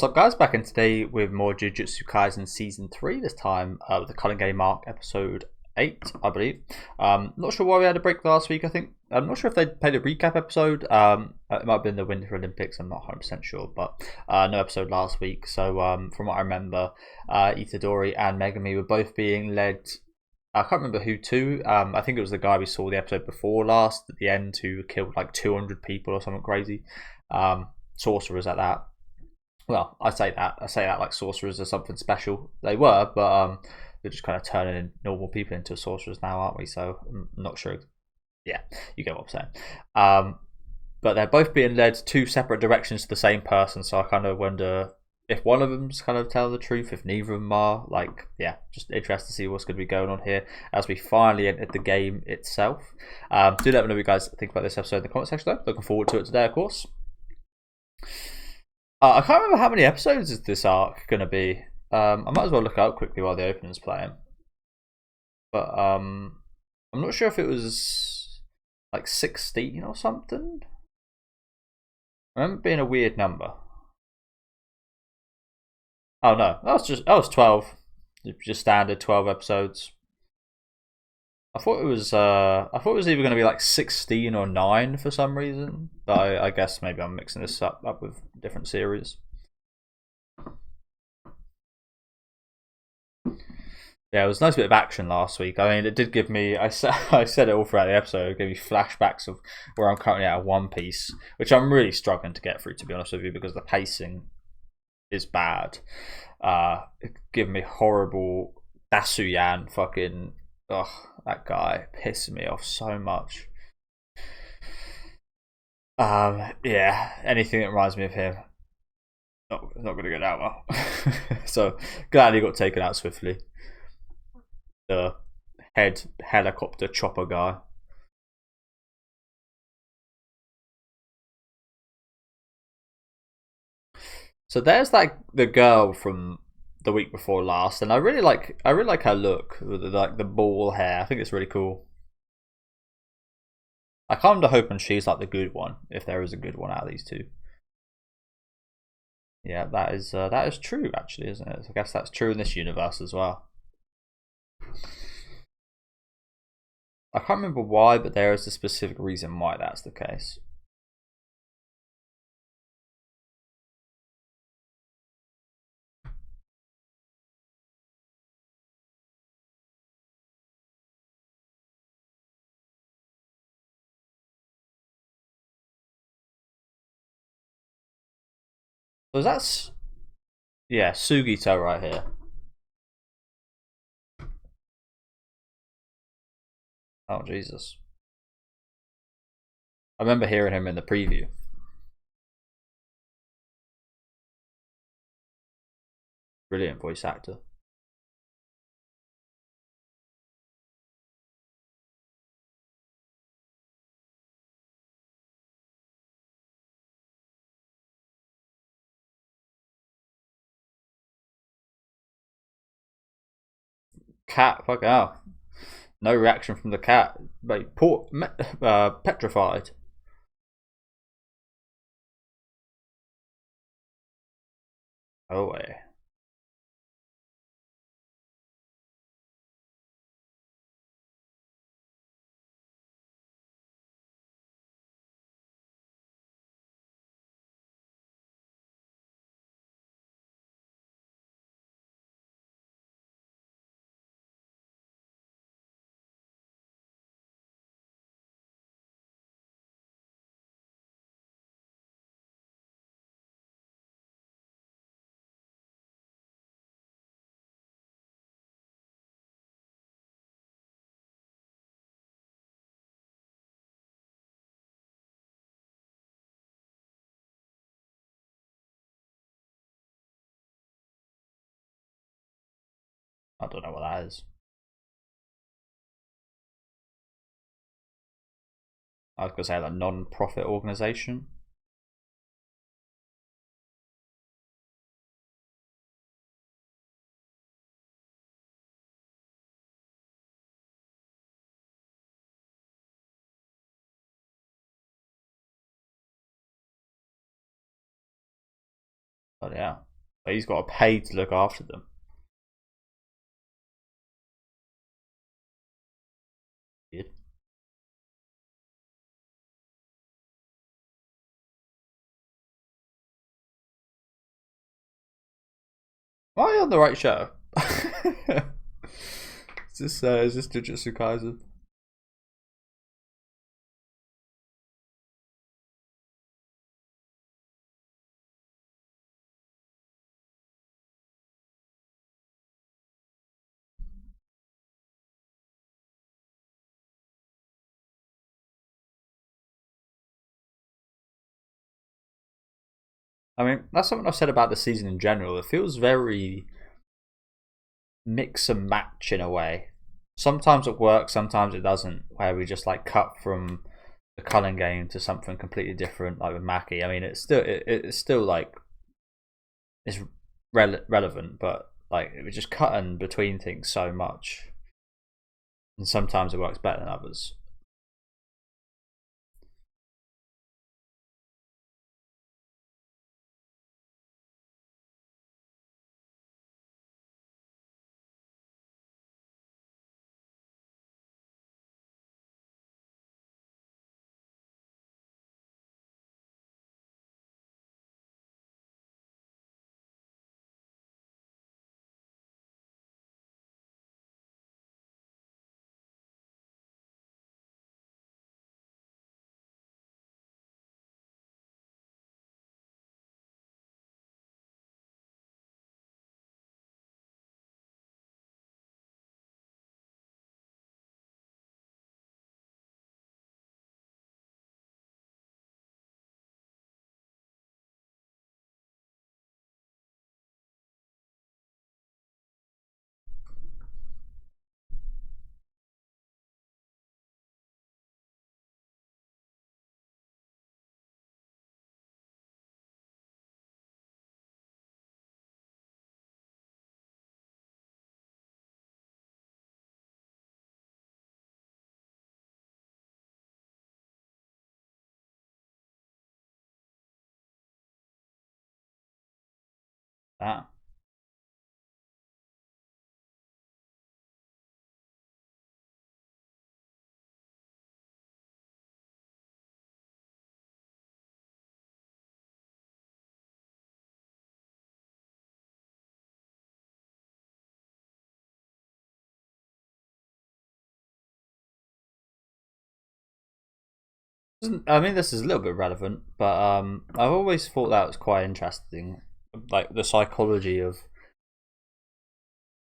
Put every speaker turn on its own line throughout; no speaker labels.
What's up, guys? Back in today with more Jujutsu Kaisen Season 3, this time with the Culling game arc, Episode 8, I believe. Not sure why we had a break last week, I think. I'm not sure if they played a recap episode. It might have been the Winter Olympics, I'm not 100% sure, but no episode last week. So from what I remember, Itadori and Megami were both being led. I can't remember who to. I think it was the guy we saw the episode before last at the end who killed like 200 people or something crazy. Sorcerers at that. Well, I say that like sorcerers are something special. They were, but they're just kind of turning normal people into sorcerers now, aren't we? So I'm not sure. Yeah, you get what I'm saying. But they're both being led two separate directions to the same person. So I kind of wonder if one of them's kind of telling the truth, if neither of them are. Like, yeah, just interested to see what's going to be going on here as we finally entered the game itself. Do let me know what you guys think about this episode in the comment section, though. Looking forward to it today, of course. I can't remember how many episodes is this arc going to be. I might as well look out quickly while the opening's playing. But I'm not sure if it was like 16 or something. I remember it being a weird number. Oh no, that was 12. Just standard 12 episodes. I thought it was either going to be like 16 or 9 for some reason, but I guess maybe I'm mixing this up with different series. Yeah, it was a nice bit of action last week. I mean, it did give me. I said it all throughout the episode. It gave me flashbacks of where I'm currently at One Piece, which I'm really struggling to get through, to be honest with you, because the pacing is bad. It gave me horrible Dasuyan fucking. Ugh, that guy pissing me off so much. Yeah, anything that reminds me of him, not going to go that well. So glad he got taken out swiftly. The head helicopter chopper guy. So there's like the girl from the week before last, and I really like her look with like the ball hair. I think it's really cool. I kind of hoping she's like the good one, if there is a good one out of these two. Yeah, that is true actually, isn't it? I guess that's true in this universe as well. I can't remember why, but there is a specific reason why that's the case. So that's, yeah, Sugito right here. Oh Jesus! I remember hearing him in the preview. Brilliant voice actor. Cat, fuck out. No reaction from the cat. Wait, petrified. Oh way. I don't know what that is. I was gonna say a non-profit organization. But yeah. But he's got to pay to look after them. Weird. Am I on the right show? Is this Jujutsu Kaisen? I mean, that's something I've said about the season in general. It feels very mix and match in a way. Sometimes it works, sometimes it doesn't. Where we just like cut from the Culling game to something completely different, like with Mackie. I mean, it's still like it's relevant, but like it was just cutting between things so much, and sometimes it works better than others. That. I mean, this is a little bit relevant, but I've always thought that was quite interesting, like the psychology of.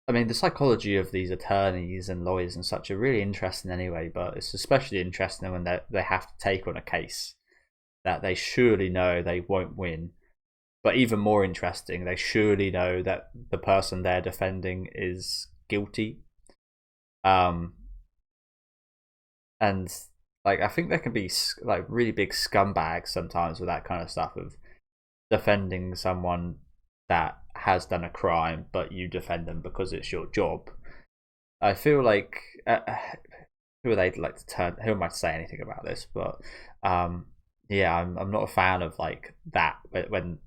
I mean, the psychology of these attorneys and lawyers and such are really interesting anyway. But it's especially interesting when they have to take on a case that they surely know they won't win. But even more interesting, they surely know that the person they're defending is guilty. Um, and like I think there can be like really big scumbags sometimes with that kind of stuff of defending someone that has done a crime, but you defend them because it's your job. I feel like who are they like to turn? Who am I to say anything about this? But yeah, I'm not a fan of like that when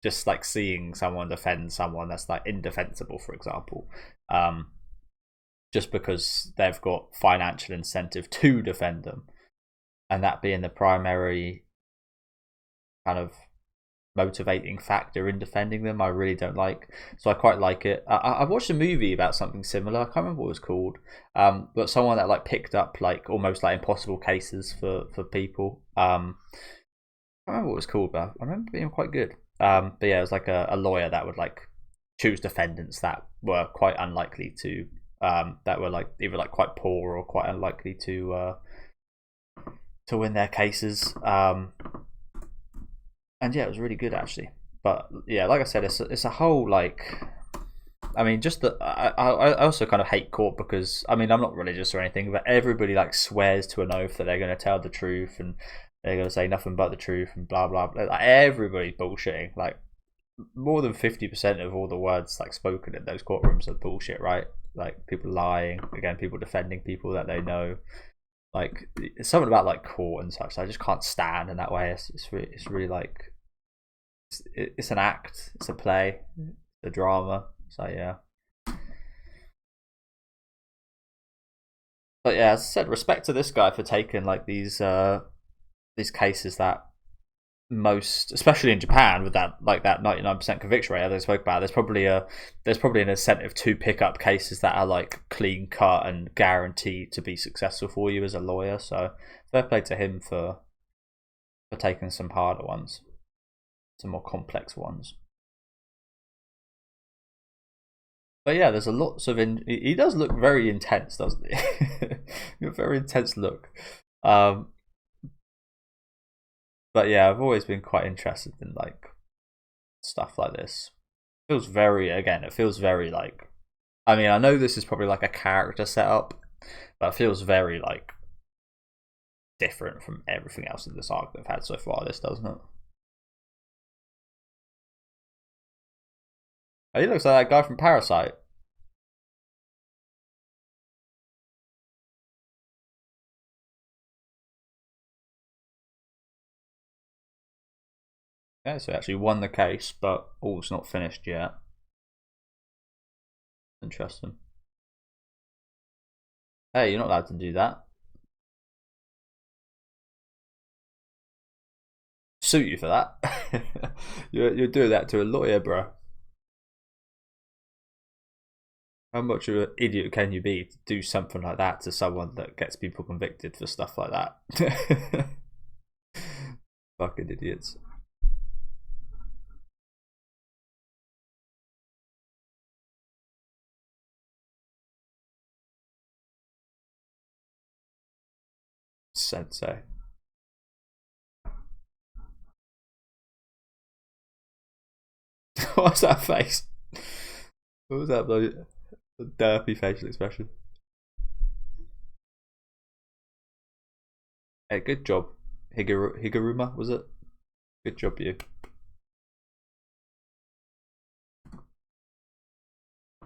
just like seeing someone defend someone that's like indefensible, for example. Um, just because they've got financial incentive to defend them, and that being the primary kind of motivating factor in defending them, I really don't like. So I quite like it. I watched a movie about something similar. I can't remember what it was called, but someone that like picked up like almost like impossible cases for people. I can't remember what it was called, but I remember being quite good. But yeah, it was like a lawyer that would like choose defendants that were quite unlikely to that were like either like quite poor or quite unlikely to win their cases. And yeah, it was really good actually. But yeah, like I said, it's a whole like. I mean, just that I also kind of hate court because I mean I'm not religious or anything, but everybody like swears to an oath that they're going to tell the truth and they're going to say nothing but the truth and blah blah blah. Like, everybody's bullshitting. Like more than 50% of all the words like spoken in those courtrooms are bullshit, right? Like people lying, again, people defending people that they know. Like it's something about like court and such. I just can't stand in that way. It's really like it's an act, it's a play, it's a drama. So yeah. But yeah, as I said, respect to this guy for taking like these cases that most, especially in Japan, with that 99% conviction rate as I spoke about, there's probably an incentive to pick up cases that are like clean cut and guaranteed to be successful for you as a lawyer. So fair play to him for taking some harder ones, some more complex ones. But yeah, there's a lots of he does look very intense, doesn't he? A very intense look. But yeah, I've always been quite interested in like stuff like this. It feels very like, I mean, I know this is probably like a character setup, but it feels very like different from everything else in this arc they've had so far. This doesn't it? Oh, he looks like that guy from Parasite. Yeah, so he actually won the case, but it's not finished yet. Interesting. Hey, you're not allowed to do that. Suit you for that. you're doing that to a lawyer, bro. How much of an idiot can you be to do something like that to someone that gets people convicted for stuff like that? Fucking idiots. Sensei. What's that face? What was that bloody derpy facial expression? Hey, good job, Higuruma, was it? Good job, you.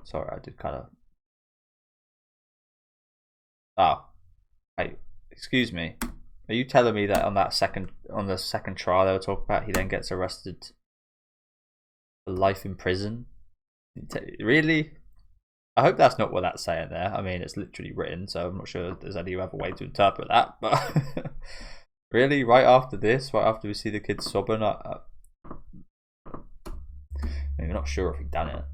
Sorry, I did kind of. Oh, hey, excuse me. Are you telling me that on the second trial they were talking about, he then gets arrested for life in prison? Really? I hope that's not what that's saying there. I mean, it's literally written, so I'm not sure there's any other way to interpret that. But really, right after this, right after we see the kids sobbing, I'm not sure if he'd done it.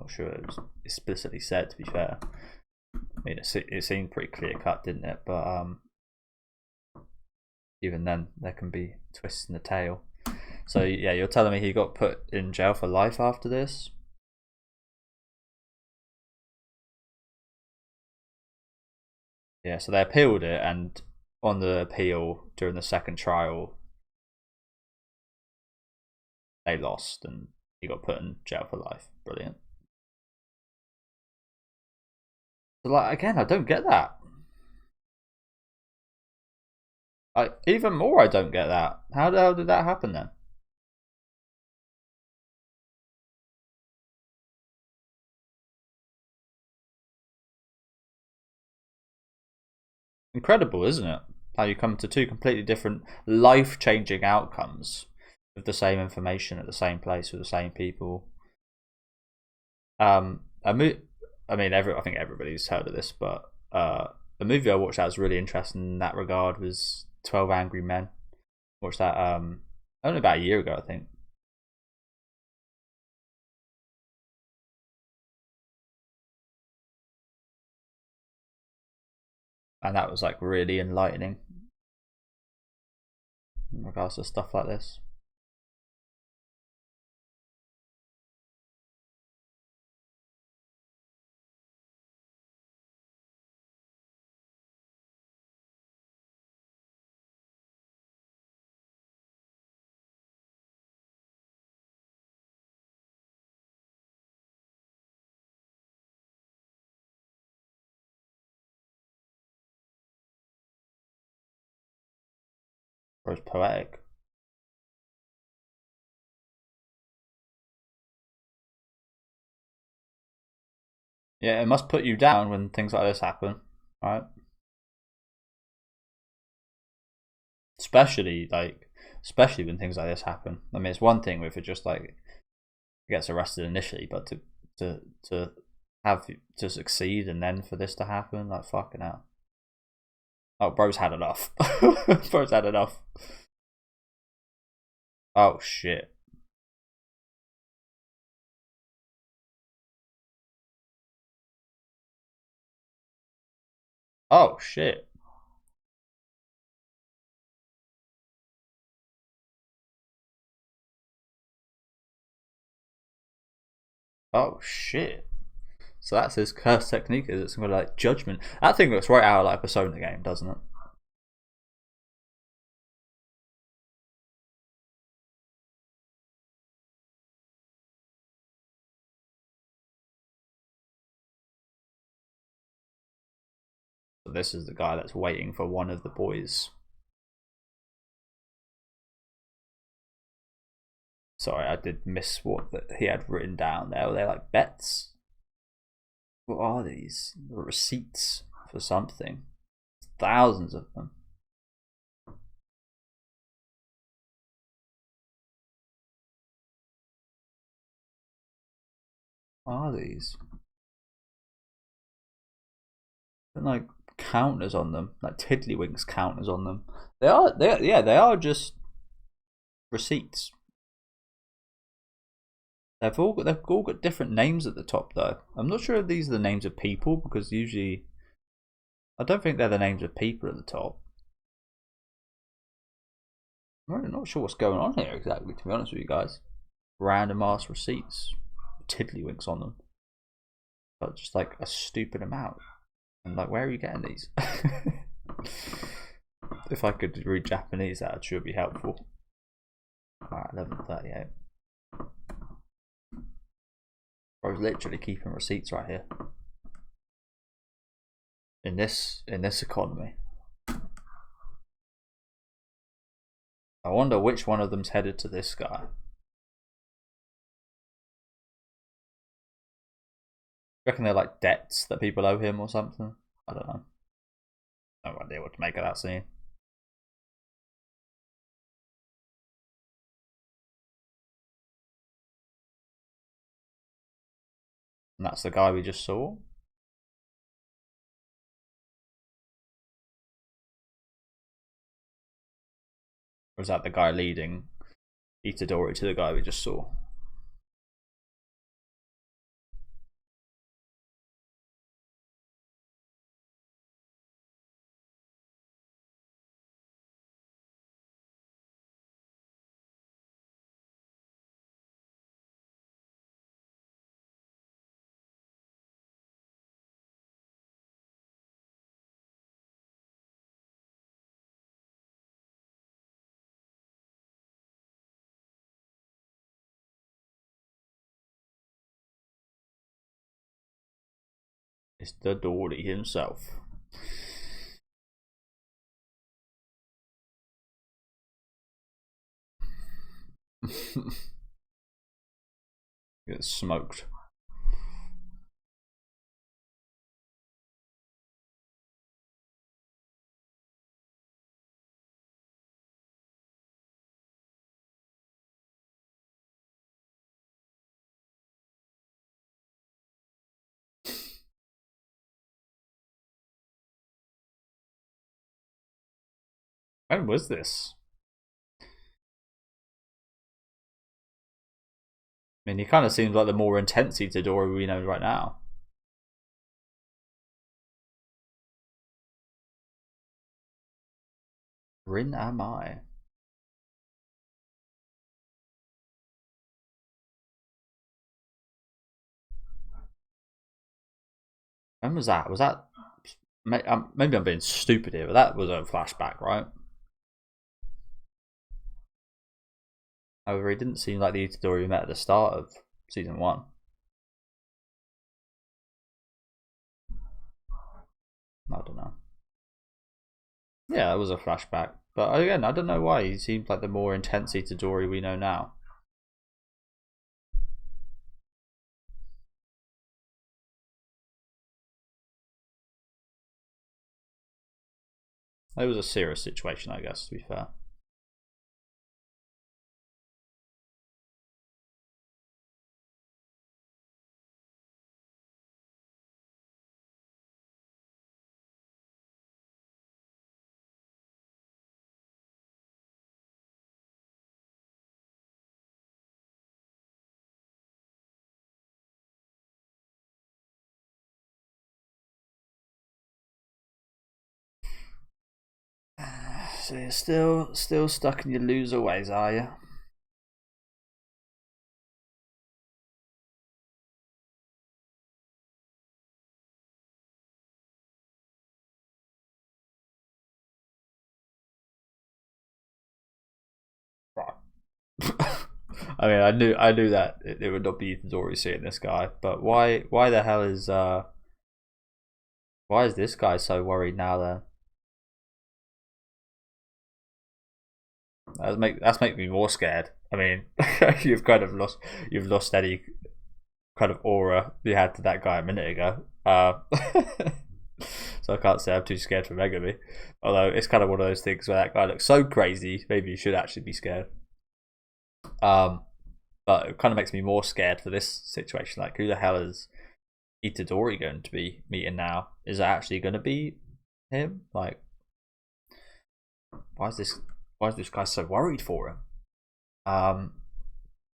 Not sure it was explicitly said. To be fair, I mean, it seemed pretty clear cut, didn't it? But even then, there can be twists in the tale. So yeah, you're telling me he got put in jail for life after this? Yeah, so they appealed it, and on the appeal during the second trial, they lost, and he got put in jail for life. Brilliant. So, like, again, I don't get that. Even more, I don't get that. How the hell did that happen then? Incredible, isn't it? How you come to two completely different, life-changing outcomes with the same information at the same place with the same people. I mean, I think everybody's heard of this, but the movie I watched that was really interesting in that regard was 12 Angry Men. Watched that only about a year ago, I think. And that was like really enlightening in regards to stuff like this. Or it's poetic. Yeah, it must put you down when things like this happen, right? Especially like especially when things like this happen. I mean, it's one thing if it just like gets arrested initially, but to have to succeed and then for this to happen, like fucking hell. Oh, bro's had enough. Bro's had enough. Oh shit. Oh shit. Oh shit. So that's his curse technique, is it? Something like judgment. That thing looks right out of like Persona game, doesn't it? So this is the guy that's waiting for one of the boys. Sorry, I did miss what he had written down there. Were they like bets? What are these? Receipts for something. Thousands of them. What are these? And like counters on them, like Tiddlywinks counters on them. They are just receipts. They've all got different names at the top though. I'm not sure if these are the names of people because usually I don't think they're the names of people at the top. I'm really not sure what's going on here exactly, to be honest with you guys. Random ass receipts, Tiddlywinks on them, but just like a stupid amount. And like, where are you getting these? If I could read Japanese, that should be helpful. Alright, 11:38. I was literally keeping receipts right here. In this economy. I wonder which one of them's headed to this guy. Reckon they're like debts that people owe him or something? I don't know. No idea what to make of that scene. And that's the guy we just saw. Or is that the guy leading Itadori to the guy we just saw? It's the Dory himself. Gets smoked. When was this? I mean, he kind of seems like the more intense Itadori we know right now. Rin am I? When was that? Was that maybe I'm being stupid here, but that was a flashback, right? However, he didn't seem like the Itadori we met at the start of season 1. I don't know. Yeah, it was a flashback. But again, I don't know why. He seems like the more intense Itadori we know now. It was a serious situation, I guess, to be fair. So you're still stuck in your loser ways, are you? I mean, I knew that it would not be Itadori seeing this guy, but why the hell is why is this guy so worried now? Then that's make me more scared. I mean, you've lost any kind of aura you had to that guy a minute ago. So I can't say I'm too scared for Megami. Although it's kind of one of those things where that guy looks so crazy, maybe you should actually be scared. But it kind of makes me more scared for this situation. Like, who the hell is Itadori going to be meeting now? Is it actually going to be him? Like, why is this guy so worried for him?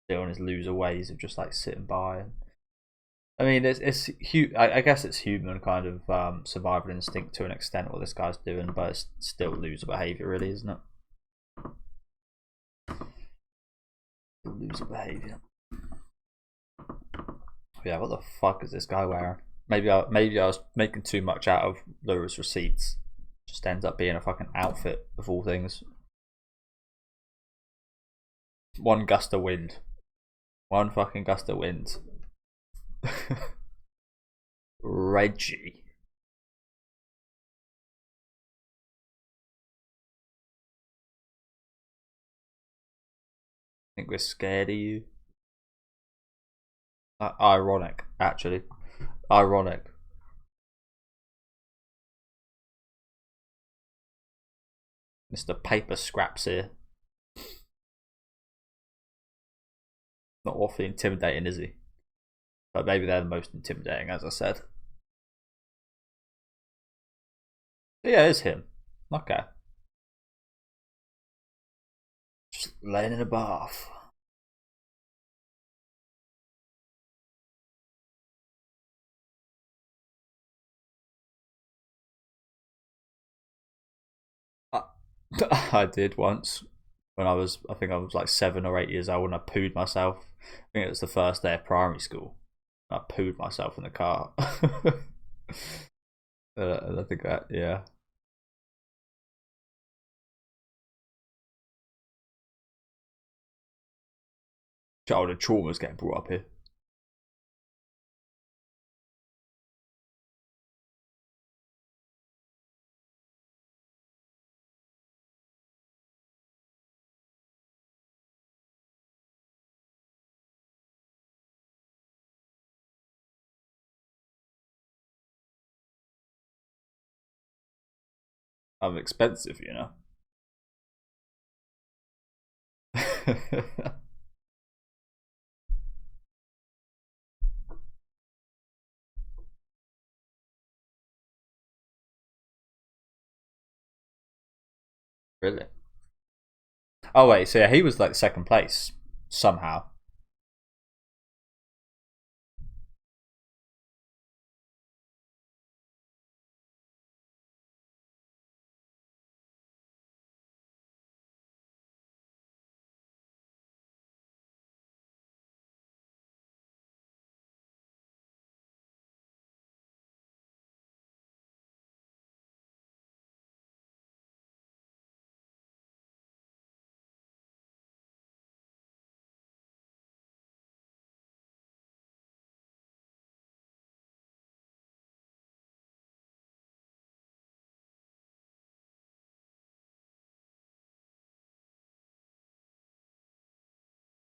Still on his loser ways of just like sitting by. And, I mean, I guess it's human kind of survival instinct to an extent what this guy's doing, but it's still loser behavior, really, isn't it? Loser behavior. Yeah, what the fuck is this guy wearing? Maybe I was making too much out of Laura's receipts. Just ends up being a fucking outfit of all things. One gust of wind. One fucking gust of wind. Reggie. I think we're scared of you. Ironic, actually. Ironic. Mr. Paper Scraps here. Not awfully intimidating, is he? But maybe they're the most intimidating, as I said. Yeah, it's him. Okay. Just laying in a bath. I did once when I think I was like 7 or 8 years old, and I pooed myself. I think it was the first day of primary school. I pooed myself in the car. And I think that, yeah. Childhood traumas getting brought up here. I'm expensive, you know. Really? Oh wait, so yeah, he was like second place somehow.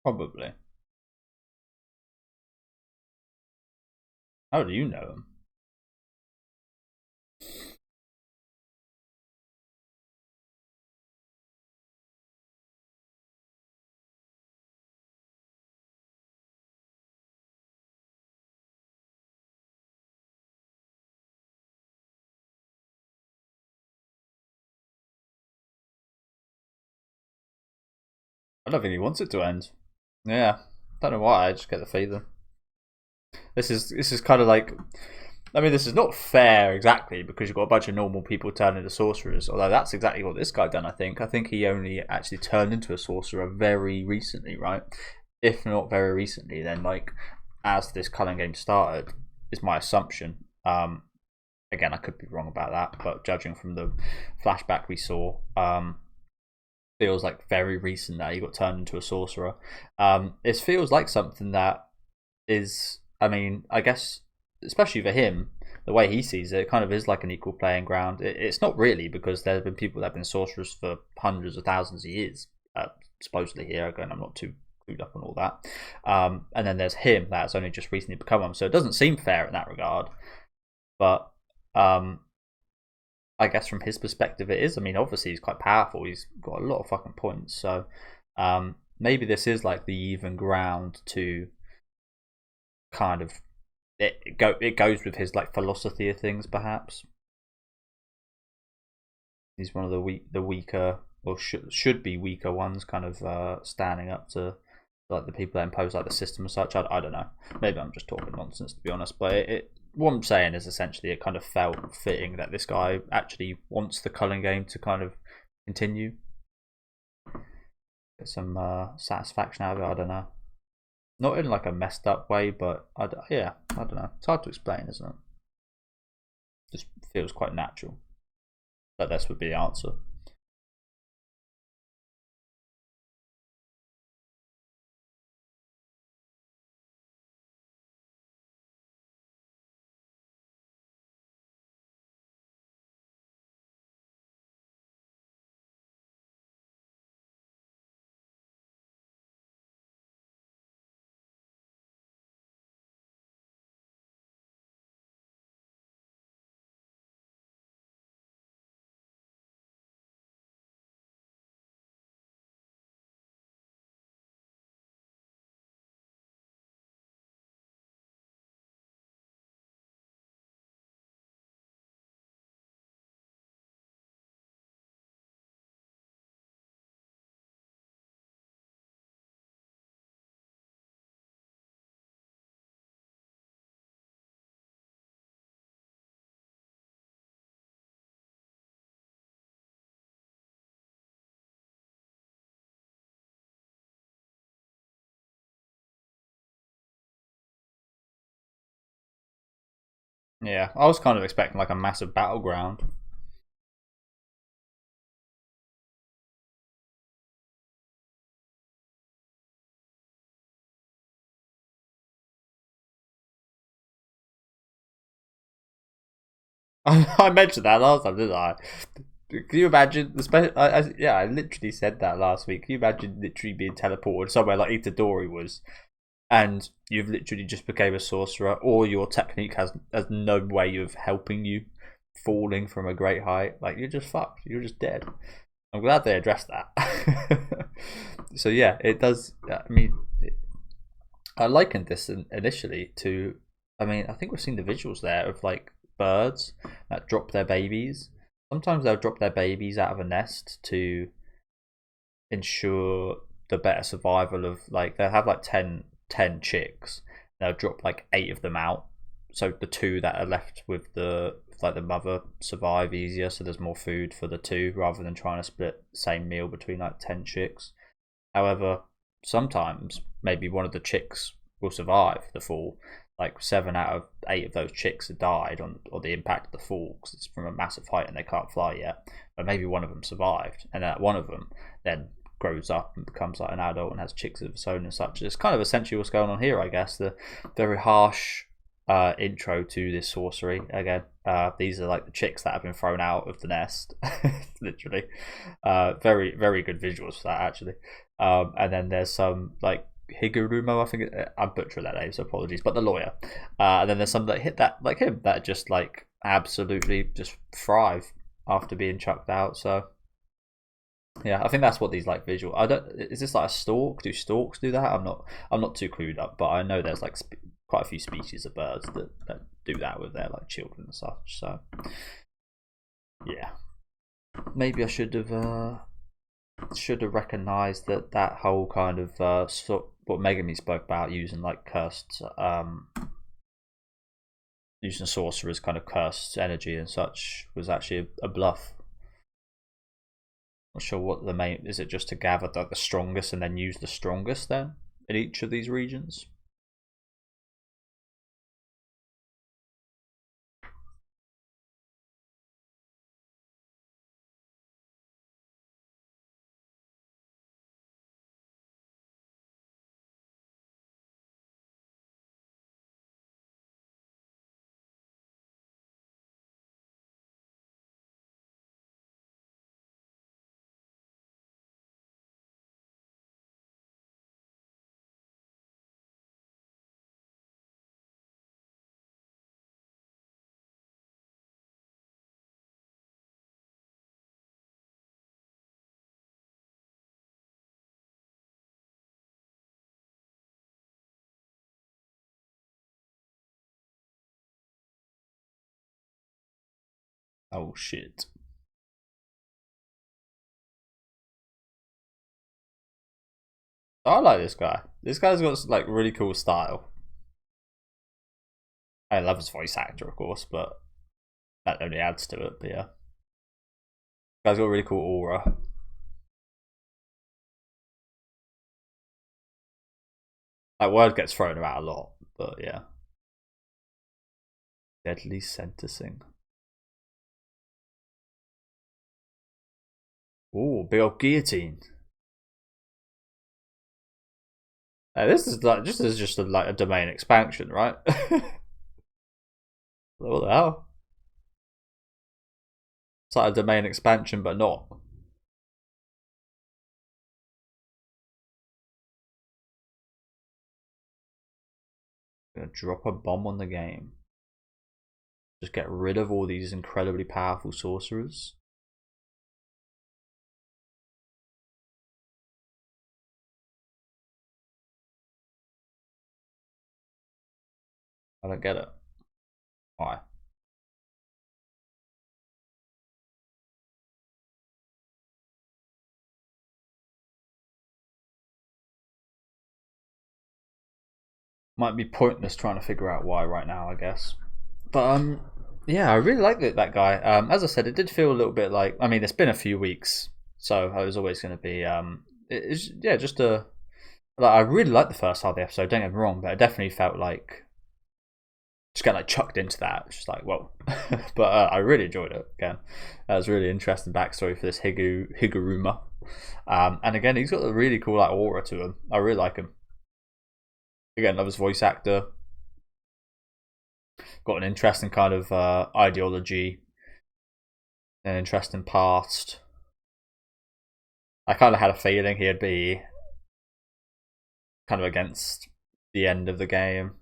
Probably. How do you know him? I don't think he wants it to end. Yeah, don't know why. I just get the feeling. This is kind of like I mean, this is not fair exactly because you've got a bunch of normal people turning into sorcerers. Although that's exactly what this guy done. I think he only actually turned into a sorcerer very recently, right? If not very recently, then like as this Culling game started, is my assumption. Again, I could be wrong about that, but judging from the flashback we saw, feels like very recent that he got turned into a sorcerer. It feels like something that is, I mean, I guess, especially for him, the way he sees it, it kind of is like an equal playing ground. It's not really because there have been people that have been sorcerers for hundreds of thousands of years, supposedly here. Again, I'm not too clued up on all that. And then there's him that's only just recently become one, so it doesn't seem fair in that regard. But I guess from his perspective, it is. I mean, obviously he's quite powerful. He's got a lot of fucking points. So maybe this is like the even ground to kind of it goes with his like philosophy of things. Perhaps he's one of the weaker or should be weaker ones, kind of standing up to like the people that impose like the system and such. I don't know. Maybe I'm just talking nonsense to be honest, but what I'm saying is essentially it kind of felt fitting that this guy actually wants the Culling game to kind of continue. Get some satisfaction out of it. I don't know. Not in like a messed up way, but yeah, I don't know. It's hard to explain, isn't it? Just feels quite natural that this would be the answer. Yeah, I was kind of expecting like a massive battleground. I mentioned that last time, didn't I? Can you imagine the yeah, I literally said that last week. Can you imagine literally being teleported somewhere like Itadori was, and you've literally just became a sorcerer, or your technique has no way of helping you falling from a great height? Like you're just fucked. You're just dead. I'm glad they addressed that. So yeah, it does. I mean, I likened this initially to. I mean, I think we've seen the visuals there of like birds that drop their babies. Sometimes they'll drop their babies out of a nest to ensure the better survival of like they'll have like 10 chicks. They'll drop like 8 of them out, so the 2 that are left with the like the mother survive easier. So there's more food for the 2 rather than trying to split the same meal between like 10 chicks. However, sometimes maybe one of the chicks will survive the fall. Like 7 out of 8 of those chicks have died on or the impact of the fall because it's from a massive height and they can't fly yet. But maybe one of them survived, and that one of them then grows up and becomes like an adult and has chicks of its own and such. It's kind of essentially what's going on here, I guess. The very harsh intro to this sorcery again. These are like the chicks that have been thrown out of the nest, literally. Very very good visuals for that actually. And then there's some like Higurumo, I think I'm butchering that name, so apologies, but the lawyer. And then there's some that hit that like him that just like absolutely just thrive after being chucked out. So yeah, I think that's what these like visual. I don't. Is this like a stork? Do storks do that? I'm not too clued up, but I know there's like quite a few species of birds that do that with their like children and such. So yeah, maybe I should have recognised that whole kind of what Megami spoke about using like cursed using sorcerer's kind of cursed energy and such was actually a bluff. Not sure what the main is. It just to gather like the strongest and then use the strongest then in each of these regions? Oh shit. I like this guy. This guy's got like really cool style. I love his voice actor, of course, but that only adds to it. But yeah, guy's got a really cool aura. That word gets thrown about a lot, but yeah. Deadly sentencing. Ooh, big old guillotine. This is like just like a domain expansion, right? What the hell? It's like a domain expansion, but not. Gonna drop a bomb on the game. Just get rid of all these incredibly powerful sorcerers. I don't get it. Why? Might be pointless trying to figure out why right now, I guess. But yeah, I really like that guy. As I said, it did feel a little bit like. I mean, it's been a few weeks, so I was always going to be. It's yeah, just a. Like, I really liked the first half of the episode. Don't get me wrong, but it definitely felt like just get like chucked into that. It's just like whoa, but I really enjoyed it. Again, that was really interesting backstory for this Higuruma. And again, he's got a really cool like aura to him. I really like him. Again, love his voice actor. Got an interesting kind of ideology, an interesting past. I kind of had a feeling he'd be kind of against the end of the game.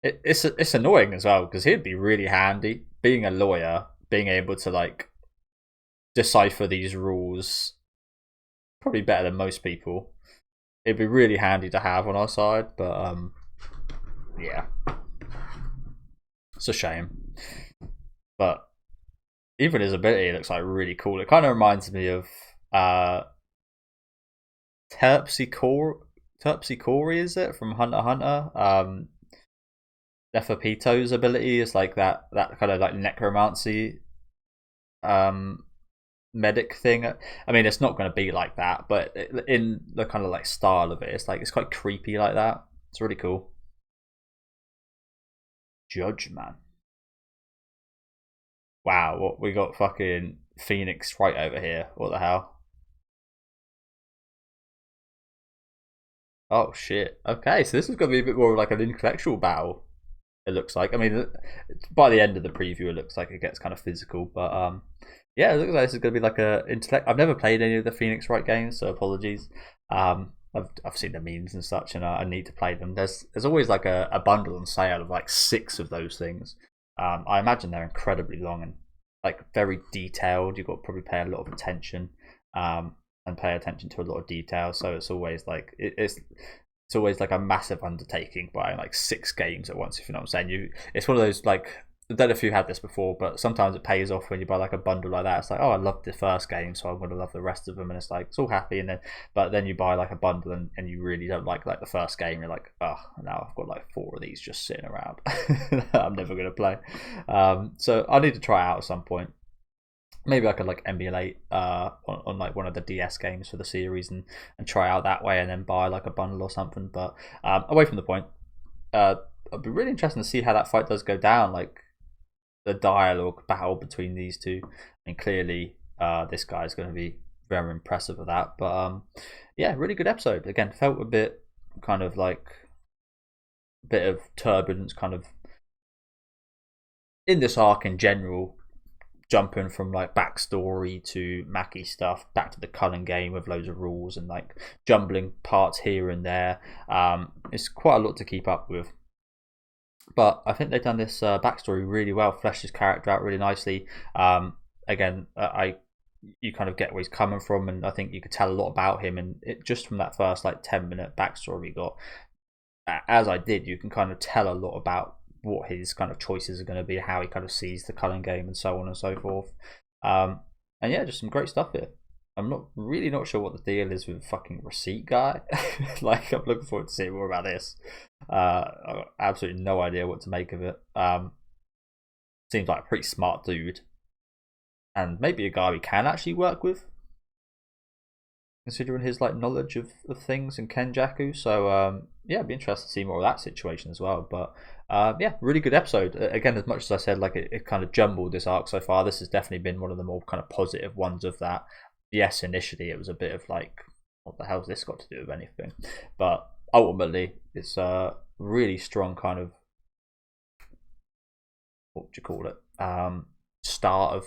It's annoying as well because he'd be really handy being a lawyer, being able to like decipher these rules probably better than most people. It'd be really handy to have on our side, but yeah, it's a shame. But even his ability looks like really cool. It kind of reminds me of Terpsichore, is it from Hunter x Hunter? Neferpito's ability is like that kind of like necromancy medic thing. I mean, it's not going to be like that, but in the kind of like style of it, it's like it's quite creepy like that. It's really cool. Judge man. Wow, what we got fucking Phoenix right over here. What the hell? Oh shit. Okay, so this is gonna be a bit more like an intellectual battle. It looks like. I mean, by the end of the preview, it looks like it gets kind of physical. But yeah, it looks like this is going to be like a intellect. I've never played any of the Phoenix Wright games, so apologies. I've seen the memes and such, and I need to play them. There's always like a bundle on sale of like 6 of those things. I imagine they're incredibly long and like very detailed. You've got to probably pay a lot of attention and pay attention to a lot of detail. So it's always like it's always like a massive undertaking buying like 6 games at once. If you know what I'm saying, it's one of those like I don't know if you had this before, but sometimes it pays off when you buy like a bundle like that. It's like, oh, I love the first game, so I'm going to love the rest of them, and it's like it's all happy. And then you buy like a bundle and you really don't like the first game. You're like, oh, now I've got like 4 of these just sitting around. I'm never going to play. So I need to try it out at some point. Maybe I could like emulate on like one of the DS games for the series and try out that way, and then buy like a bundle or something. But away from the point, it'd be really interesting to see how that fight does go down. Like the dialogue battle between these two. I mean, clearly this guy is going to be very impressive with that. But yeah, really good episode. Again, felt a bit kind of like a bit of turbulence kind of in this arc in general, jumping from like backstory to Mackie stuff back to the Culling game with loads of rules and like jumbling parts here and there. It's quite a lot to keep up with. But I think they've done this backstory really well, fleshed his character out really nicely. Again, you kind of get where he's coming from, and I think you could tell a lot about him. And just from that first like 10-minute backstory we got, as I did, you can kind of tell a lot about what his kind of choices are going to be, how he kind of sees the Culling game, and so on and so forth. And yeah, just some great stuff here. I'm not sure what the deal is with fucking Receipt Guy. Like, I'm looking forward to seeing more about this. I've got absolutely no idea what to make of it. Seems like a pretty smart dude, and maybe a guy we can actually work with, considering his like knowledge of things and Kenjaku. So yeah, I'd be interested to see more of that situation as well. But yeah, really good episode. Again, as much as I said, like it kind of jumbled this arc so far, this has definitely been one of the more kind of positive ones of that. Yes, initially it was a bit of like, what the hell's this got to do with anything? But ultimately, it's a really strong kind of, what would you call it? Start of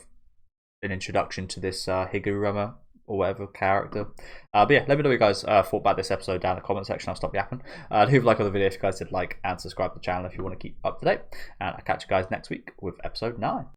an introduction to this Higuruma or whatever character. But yeah, let me know what you guys thought about this episode down in the comment section. I'll stop yapping. Leave a like on the video if you guys did like, and subscribe to the channel if you want to keep up to date. And I'll catch you guys next week with episode 9.